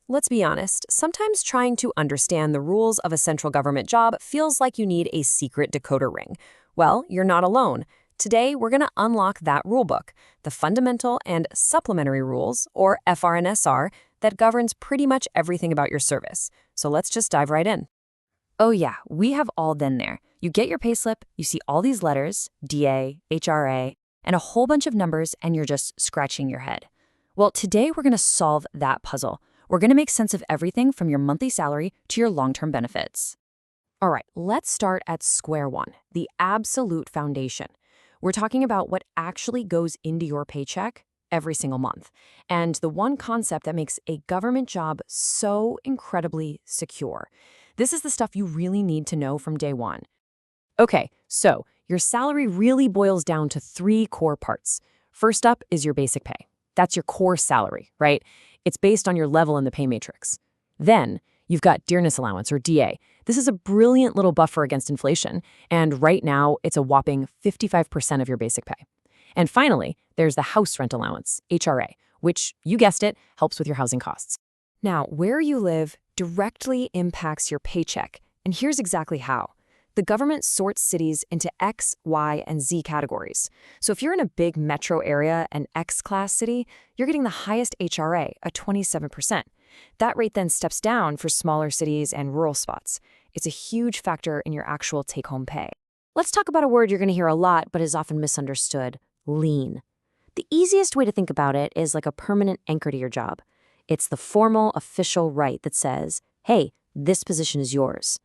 Let's be honest, sometimes trying to understand the rules of a central government job feels like you need a secret decoder ring. Well, you're not alone. Today, we're going to unlock that rulebook, the Fundamental and Supplementary Rules, or FRNSR, that governs pretty much everything about your service. So let's just dive right in. Oh yeah, we have all been there. You get your payslip, you see all these letters, DA, HRA, and a whole bunch of numbers, and you're just scratching your head. Well, today we're going to solve that puzzle. We're going to make sense of everything from your monthly salary to your long-term benefits. All right, let's start at square one, the absolute foundation. We're talking about what actually goes into your paycheck every single month, and the one concept that makes a government job so incredibly secure. This is the stuff you really need to know from day one. Okay, so your salary really boils down to three core parts. First up is your basic pay. That's your core salary, right? It's based on your level in the pay matrix. Then you've got dearness allowance, or DA. This is a brilliant little buffer against inflation, and right now it's a whopping 55% of your basic pay. And finally, there's the house rent allowance, HRA, which, you guessed it, helps with your housing costs. Now, where you live directly impacts your paycheck, and here's exactly how. The government sorts cities into X, Y, and Z categories. So if you're in a big metro area, an X-class city, you're getting the highest HRA, at 27%. That rate then steps down for smaller cities and rural spots. It's a huge factor in your actual take-home pay. Let's talk about a word you're going to hear a lot but is often misunderstood, lean. The easiest way to think about it is like a permanent anchor to your job. It's the formal, official right that says, hey, this position is yours.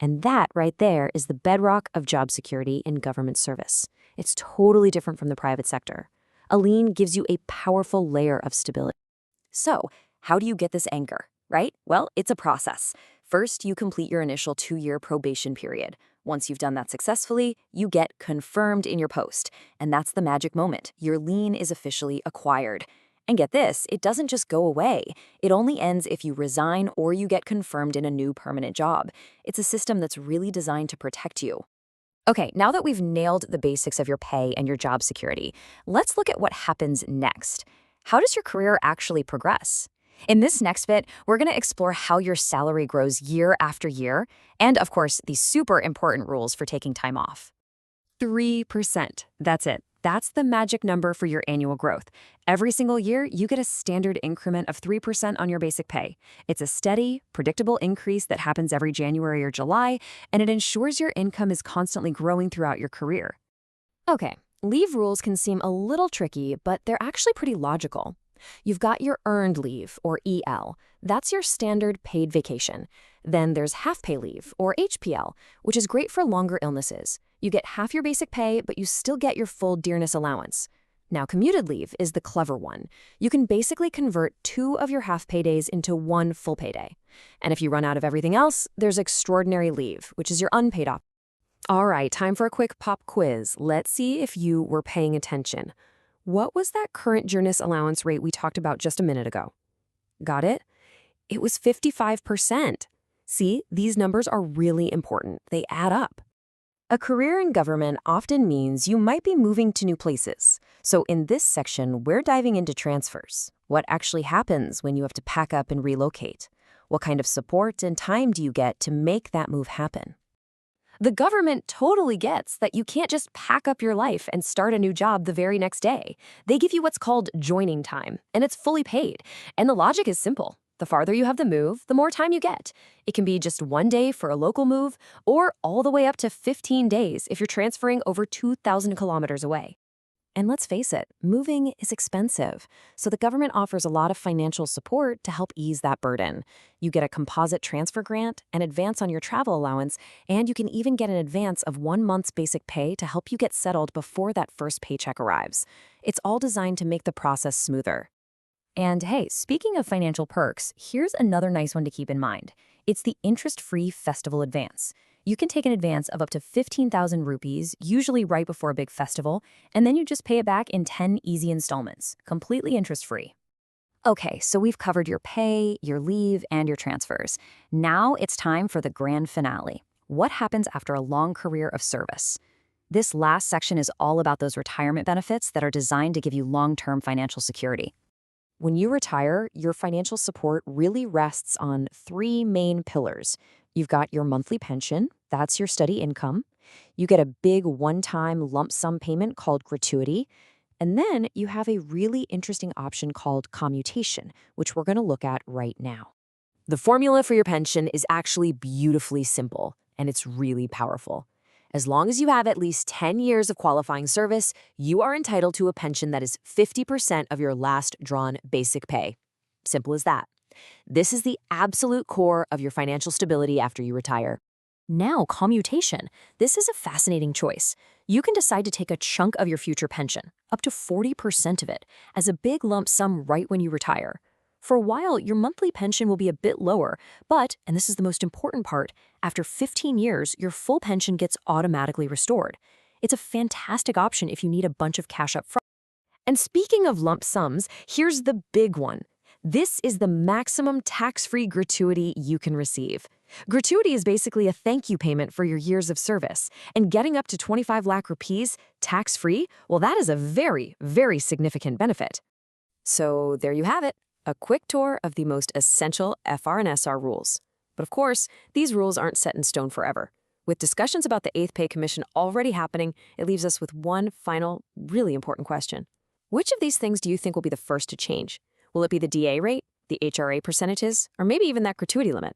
And that right there is the bedrock of job security in government service. It's totally different from the private sector. A lien gives you a powerful layer of stability. So, how do you get this anchor, right? Well, it's a process. First, you complete your initial 2-year probation period. Once you've done that successfully, you get confirmed in your post. And that's the magic moment. Your lien is officially acquired. And get this, it doesn't just go away. It only ends if you resign or you get confirmed in a new permanent job. It's a system that's really designed to protect you. Okay, now that we've nailed the basics of your pay and your job security, let's look at what happens next. How does your career actually progress? In this next bit, we're going to explore how your salary grows year after year, and of course, the super important rules for taking time off. 3%. That's it. That's the magic number for your annual growth. Every single year, you get a standard increment of 3% on your basic pay. It's a steady, predictable increase that happens every January or July, and it ensures your income is constantly growing throughout your career. Okay, leave rules can seem a little tricky, but they're actually pretty logical. You've got your earned leave, or EL. That's your standard paid vacation. Then there's half-pay leave, or HPL, which is great for longer illnesses. You get half your basic pay, but you still get your full dearness allowance. Now, commuted leave is the clever one. You can basically convert 2 of your half-pay days into 1 full payday. And if you run out of everything else, there's extraordinary leave, which is your unpaid op. All right, time for a quick pop quiz. Let's see if you were paying attention. What was that current dearness allowance rate we talked about just a minute ago? Got it? It was 55%. See, these numbers are really important. They add up. A career in government often means you might be moving to new places. So in this section, we're diving into transfers. What actually happens when you have to pack up and relocate? What kind of support and time do you get to make that move happen? The government totally gets that you can't just pack up your life and start a new job the very next day. They give you what's called joining time, and it's fully paid. And the logic is simple. The farther you have the move, the more time you get. It can be just 1 day for a local move, or all the way up to 15 days if you're transferring over 2,000 kilometers away. And let's face it, moving is expensive, so the government offers a lot of financial support to help ease that burden. You get a composite transfer grant, an advance on your travel allowance, and you can even get an advance of 1 month's basic pay to help you get settled before that first paycheck arrives. It's all designed to make the process smoother. And hey, speaking of financial perks, here's another nice one to keep in mind. It's the interest-free festival advance. You can take an advance of up to 15,000 rupees, usually right before a big festival, and then you just pay it back in 10 easy installments, completely interest-free. Okay, so we've covered your pay, your leave, and your transfers. Now it's time for the grand finale. What happens after a long career of service? This last section is all about those retirement benefits that are designed to give you long-term financial security. When you retire, your financial support really rests on three main pillars. You've got your monthly pension, that's your steady income. You get a big one-time lump sum payment called gratuity. And then you have a really interesting option called commutation, which we're going to look at right now. The formula for your pension is actually beautifully simple, and it's really powerful. As long as you have at least 10 years of qualifying service, you are entitled to a pension that is 50% of your last drawn basic pay. Simple as that. This is the absolute core of your financial stability after you retire. Now, commutation. This is a fascinating choice. You can decide to take a chunk of your future pension, up to 40% of it, as a big lump sum right when you retire. For a while, your monthly pension will be a bit lower, but, and this is the most important part, after 15 years, your full pension gets automatically restored. It's a fantastic option if you need a bunch of cash up front. And speaking of lump sums, here's the big one. This is the maximum tax-free gratuity you can receive. Gratuity is basically a thank you payment for your years of service. And getting up to 25 lakh rupees tax-free, well, that is a very, very significant benefit. So there you have it, a quick tour of the most essential FR and SR rules. But of course, these rules aren't set in stone forever. With discussions about the 8th Pay Commission already happening, it leaves us with one final, really important question. Which of these things do you think will be the first to change? Will it be the DA rate, the HRA percentages, or maybe even that gratuity limit?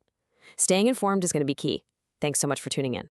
Staying informed is going to be key. Thanks so much for tuning in.